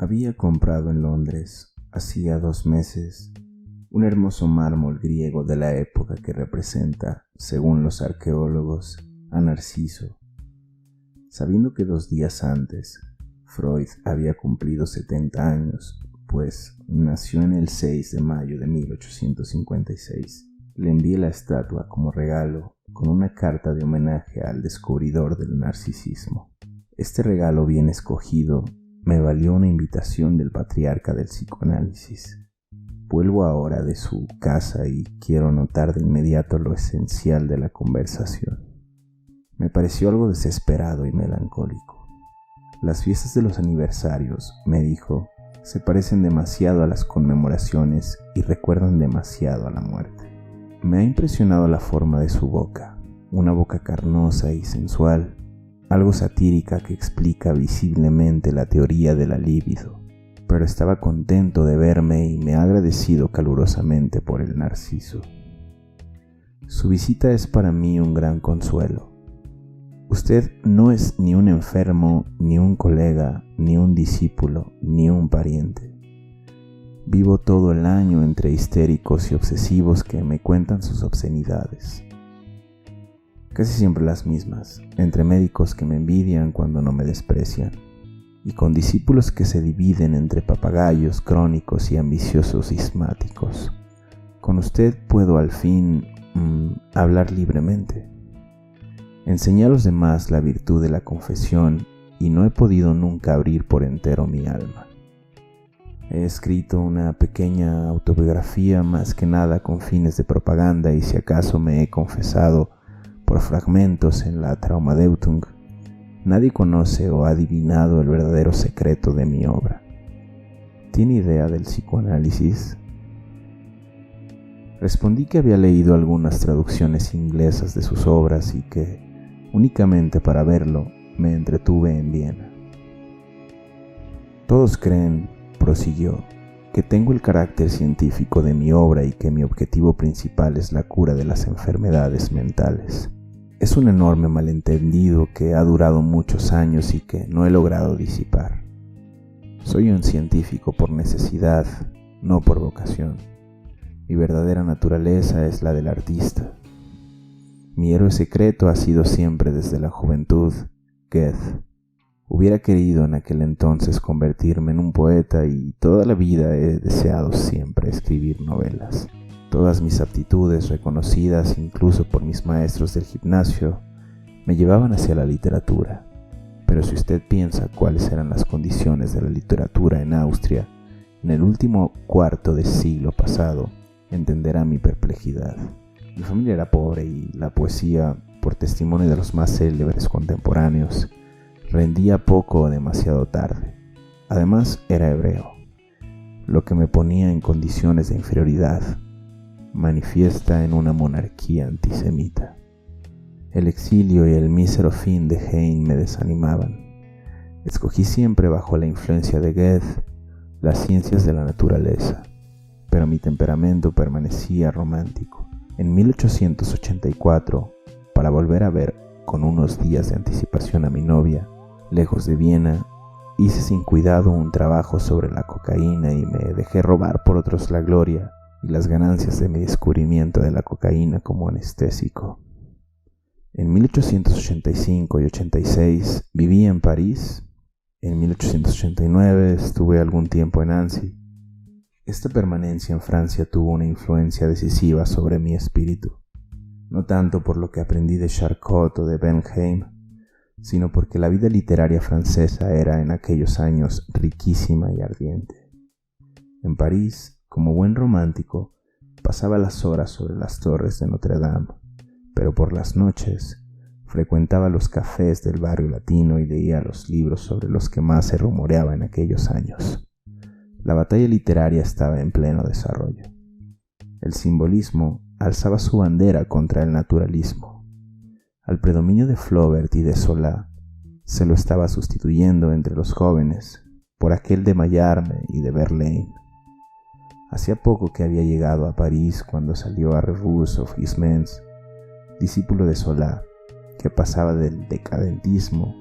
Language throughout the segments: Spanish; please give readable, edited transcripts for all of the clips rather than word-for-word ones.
Había comprado en Londres, hacía 2 meses, un hermoso mármol griego de la época que representa, según los arqueólogos, a Narciso. Sabiendo que 2 días antes, Freud había cumplido 70 años, pues nació en el 6 de mayo de 1856, le envié la estatua como regalo con una carta de homenaje al descubridor del narcisismo. Este regalo bien escogido me valió una invitación del patriarca del psicoanálisis. Vuelvo ahora de su casa y quiero notar de inmediato lo esencial de la conversación. Me pareció algo desesperado y melancólico. Las fiestas de los aniversarios, me dijo, se parecen demasiado a las conmemoraciones y recuerdan demasiado a la muerte. Me ha impresionado la forma de su boca, una boca carnosa y sensual, algo satírica que explica visiblemente la teoría de la libido, pero estaba contento de verme y me ha agradecido calurosamente por el narciso. Su visita es para mí un gran consuelo. Usted no es ni un enfermo, ni un colega, ni un discípulo, ni un pariente. Vivo todo el año entre histéricos y obsesivos que me cuentan sus obscenidades. Casi siempre las mismas, entre médicos que me envidian cuando no me desprecian, y con discípulos que se dividen entre papagayos crónicos y ambiciosos cismáticos. Con usted puedo al fin hablar libremente. Enseñé a los demás la virtud de la confesión y no he podido nunca abrir por entero mi alma. He escrito una pequeña autobiografía más que nada con fines de propaganda y si acaso me he confesado por fragmentos en la Traumadeutung, nadie conoce o ha adivinado el verdadero secreto de mi obra. ¿Tiene idea del psicoanálisis? Respondí que había leído algunas traducciones inglesas de sus obras y que, únicamente para verlo, me entretuve en Viena. Todos creen, prosiguió, que tengo el carácter científico de mi obra y que mi objetivo principal es la cura de las enfermedades mentales. Es un enorme malentendido que ha durado muchos años y que no he logrado disipar. Soy un científico por necesidad, no por vocación. Mi verdadera naturaleza es la del artista. Mi héroe secreto ha sido siempre desde la juventud, Goethe. Hubiera querido en aquel entonces convertirme en un poeta y toda la vida he deseado siempre escribir novelas. Todas mis aptitudes, reconocidas incluso por mis maestros del gimnasio, me llevaban hacia la literatura. Pero si usted piensa cuáles eran las condiciones de la literatura en Austria en el último cuarto del siglo pasado, entenderá mi perplejidad. Mi familia era pobre y la poesía, por testimonio de los más célebres contemporáneos, rendía poco o demasiado tarde. Además, era hebreo, lo que me ponía en condiciones de inferioridad, manifiesta en una monarquía antisemita. El exilio y el mísero fin de Heine me desanimaban. Escogí siempre bajo la influencia de Goethe las ciencias de la naturaleza, pero mi temperamento permanecía romántico. En 1884, para volver a ver con unos días de anticipación a mi novia, lejos de Viena, hice sin cuidado un trabajo sobre la cocaína y me dejé robar por otros la gloria y las ganancias de mi descubrimiento de la cocaína como anestésico. En 1885 y 86 viví en París. En 1889 estuve algún tiempo en Annecy. Esta permanencia en Francia tuvo una influencia decisiva sobre mi espíritu, no tanto por lo que aprendí de Charcot o de Bernheim, sino porque la vida literaria francesa era en aquellos años riquísima y ardiente. En París, como buen romántico, pasaba las horas sobre las torres de Notre Dame, pero por las noches frecuentaba los cafés del barrio latino y leía los libros sobre los que más se rumoreaba en aquellos años. La batalla literaria estaba en pleno desarrollo. El simbolismo alzaba su bandera contra el naturalismo. Al predominio de Flaubert y de Zola se lo estaba sustituyendo entre los jóvenes por aquel de Mallarmé y de Verlaine. Hacía poco que había llegado a París cuando salió a Revue of Huysmans, discípulo de Zola, que pasaba del decadentismo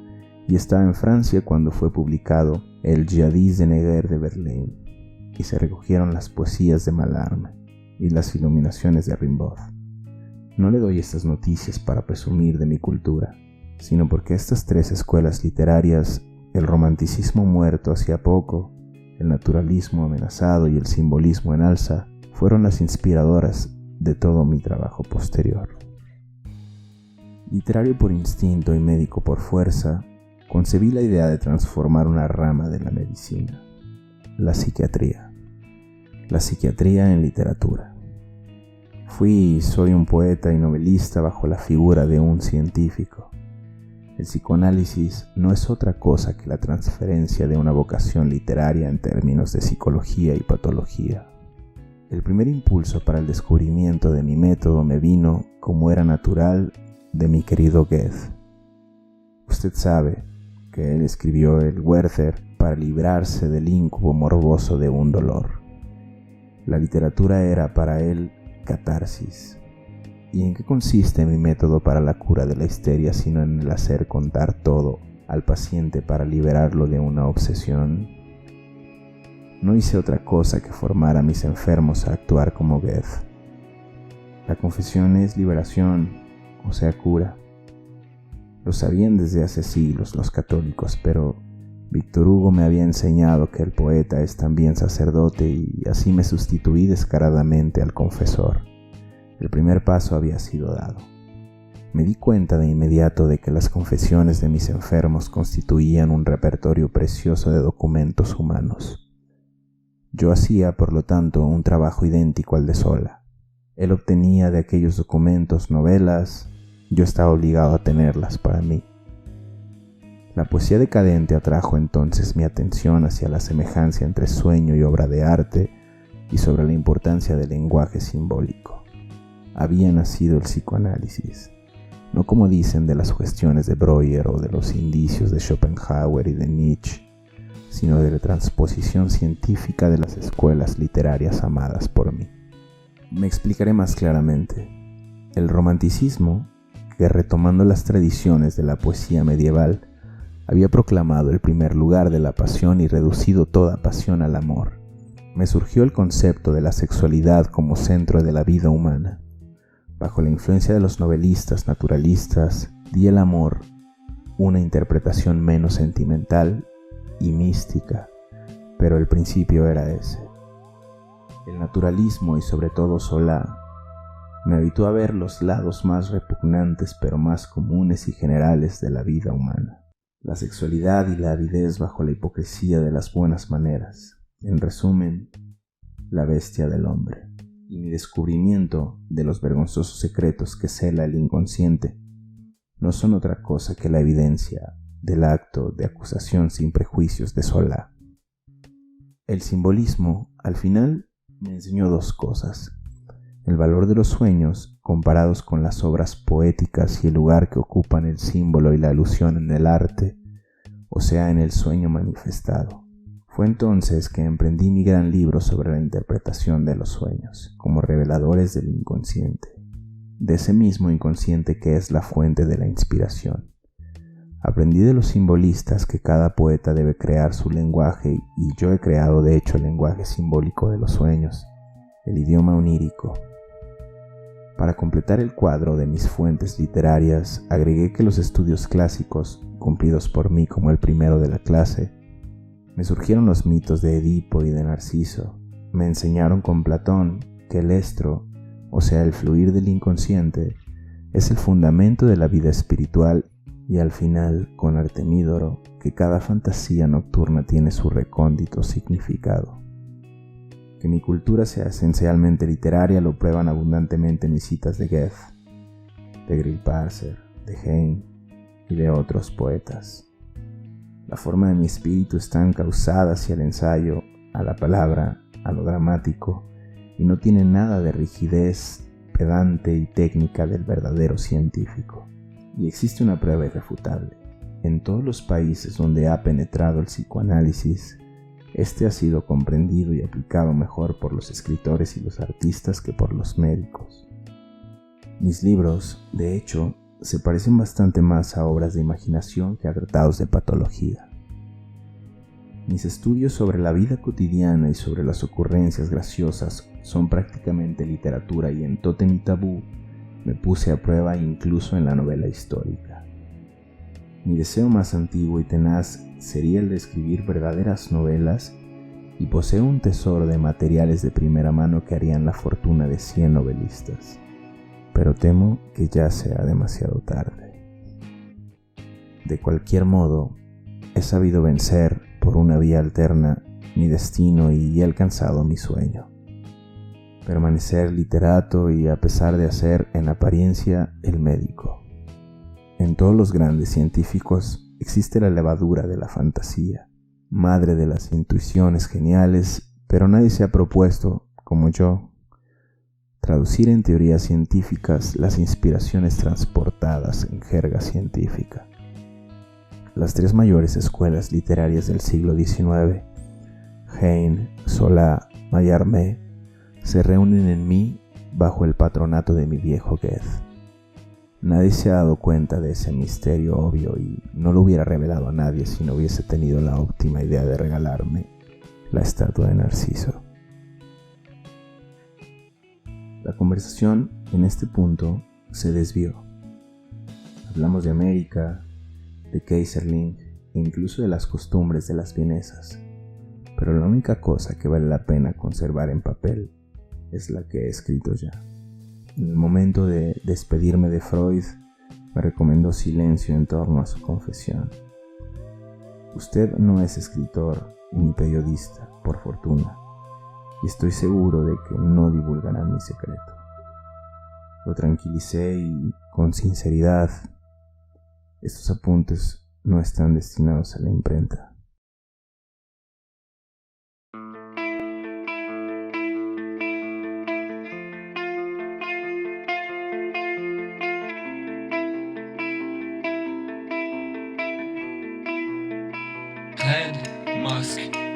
y estaba en Francia cuando fue publicado el Jadis de Neger de Verlaine, y se recogieron las poesías de Mallarmé y las iluminaciones de Rimbaud. No le doy estas noticias para presumir de mi cultura, sino porque estas tres escuelas literarias, el romanticismo muerto hacía poco, el naturalismo amenazado y el simbolismo en alza, fueron las inspiradoras de todo mi trabajo posterior. Literario por instinto y médico por fuerza, concebí la idea de transformar una rama de la medicina, la psiquiatría en literatura. Fui y soy un poeta y novelista bajo la figura de un científico. El psicoanálisis no es otra cosa que la transferencia de una vocación literaria en términos de psicología y patología. El primer impulso para el descubrimiento de mi método me vino, como era natural, de mi querido Goethe. Usted sabe que él escribió el Werther para librarse del íncubo morboso de un dolor. La literatura era para él catarsis. ¿Y en qué consiste mi método para la cura de la histeria sino en el hacer contar todo al paciente para liberarlo de una obsesión? No hice otra cosa que formar a mis enfermos a actuar como Goethe. La confesión es liberación, o sea, cura. Lo sabían desde hace siglos los católicos, pero Víctor Hugo me había enseñado que el poeta es también sacerdote y así me sustituí descaradamente al confesor. El primer paso había sido dado. Me di cuenta de inmediato de que las confesiones de mis enfermos constituían un repertorio precioso de documentos humanos. Yo hacía, por lo tanto, un trabajo idéntico al de Zola. Él obtenía de aquellos documentos novelas, yo estaba obligado a tenerlas para mí. La poesía decadente atrajo entonces mi atención hacia la semejanza entre sueño y obra de arte y sobre la importancia del lenguaje simbólico. Había nacido el psicoanálisis, no como dicen de las cuestiones de Breuer o de los indicios de Schopenhauer y de Nietzsche, sino de la transposición científica de las escuelas literarias amadas por mí. Me explicaré más claramente. El romanticismo, que retomando las tradiciones de la poesía medieval, había proclamado el primer lugar de la pasión y reducido toda pasión al amor, me surgió el concepto de la sexualidad como centro de la vida humana. Bajo la influencia de los novelistas naturalistas, di al amor una interpretación menos sentimental y mística, pero el principio era ese. El naturalismo y sobre todo Zola me habituó a ver los lados más repugnantes pero más comunes y generales de la vida humana. La sexualidad y la avidez bajo la hipocresía de las buenas maneras. En resumen, la bestia del hombre. Y mi descubrimiento de los vergonzosos secretos que cela el inconsciente no son otra cosa que la evidencia del acto de acusación sin prejuicios de Zola. El simbolismo, al final, me enseñó dos cosas: el valor de los sueños comparados con las obras poéticas y el lugar que ocupan el símbolo y la alusión en el arte, o sea, en el sueño manifestado. Fue entonces que emprendí mi gran libro sobre la interpretación de los sueños, como reveladores del inconsciente, de ese mismo inconsciente que es la fuente de la inspiración. Aprendí de los simbolistas que cada poeta debe crear su lenguaje y yo he creado de hecho el lenguaje simbólico de los sueños, el idioma onírico. Para completar el cuadro de mis fuentes literarias, agregué que los estudios clásicos, cumplidos por mí como el primero de la clase, me surgieron los mitos de Edipo y de Narciso. Me enseñaron con Platón que el estro, o sea el fluir del inconsciente, es el fundamento de la vida espiritual y al final con Artemídoro que cada fantasía nocturna tiene su recóndito significado. Que mi cultura sea esencialmente literaria lo prueban abundantemente mis citas de Goethe, de Grillparzer, de Heine y de otros poetas. La forma de mi espíritu está encauzada hacia el ensayo, a la palabra, a lo dramático, y no tiene nada de rigidez pedante y técnica del verdadero científico. Y existe una prueba irrefutable. En todos los países donde ha penetrado el psicoanálisis, este ha sido comprendido y aplicado mejor por los escritores y los artistas que por los médicos. Mis libros, de hecho, se parecen bastante más a obras de imaginación que a tratados de patología. Mis estudios sobre la vida cotidiana y sobre las ocurrencias graciosas son prácticamente literatura, y en Tótem y Tabú me puse a prueba incluso en la novela histórica. Mi deseo más antiguo y tenaz sería el de escribir verdaderas novelas, y poseo un tesoro de materiales de primera mano que harían la fortuna de 100 novelistas. Pero temo que ya sea demasiado tarde. De cualquier modo, he sabido vencer por una vía alterna mi destino y he alcanzado mi sueño. Permanecer literato y a pesar de hacer en apariencia el médico. En todos los grandes científicos existe la levadura de la fantasía, madre de las intuiciones geniales, pero nadie se ha propuesto, como yo, traducir en teorías científicas las inspiraciones transportadas en jerga científica. Las tres mayores escuelas literarias del siglo XIX, Heine, Zola, Mallarmé, se reúnen en mí bajo el patronato de mi viejo Goethe. Nadie se ha dado cuenta de ese misterio obvio y no lo hubiera revelado a nadie si no hubiese tenido la óptima idea de regalarme la estatua de Narciso. La conversación en este punto se desvió. Hablamos de América, de Keyserling e incluso de las costumbres de las vienesas, pero la única cosa que vale la pena conservar en papel es la que he escrito ya. En el momento de despedirme de Freud, me recomendó silencio en torno a su confesión. Usted no es escritor ni periodista, por fortuna, y estoy seguro de que no divulgará mi secreto. Lo tranquilicé y, con sinceridad, estos apuntes no están destinados a la imprenta. Red Musk.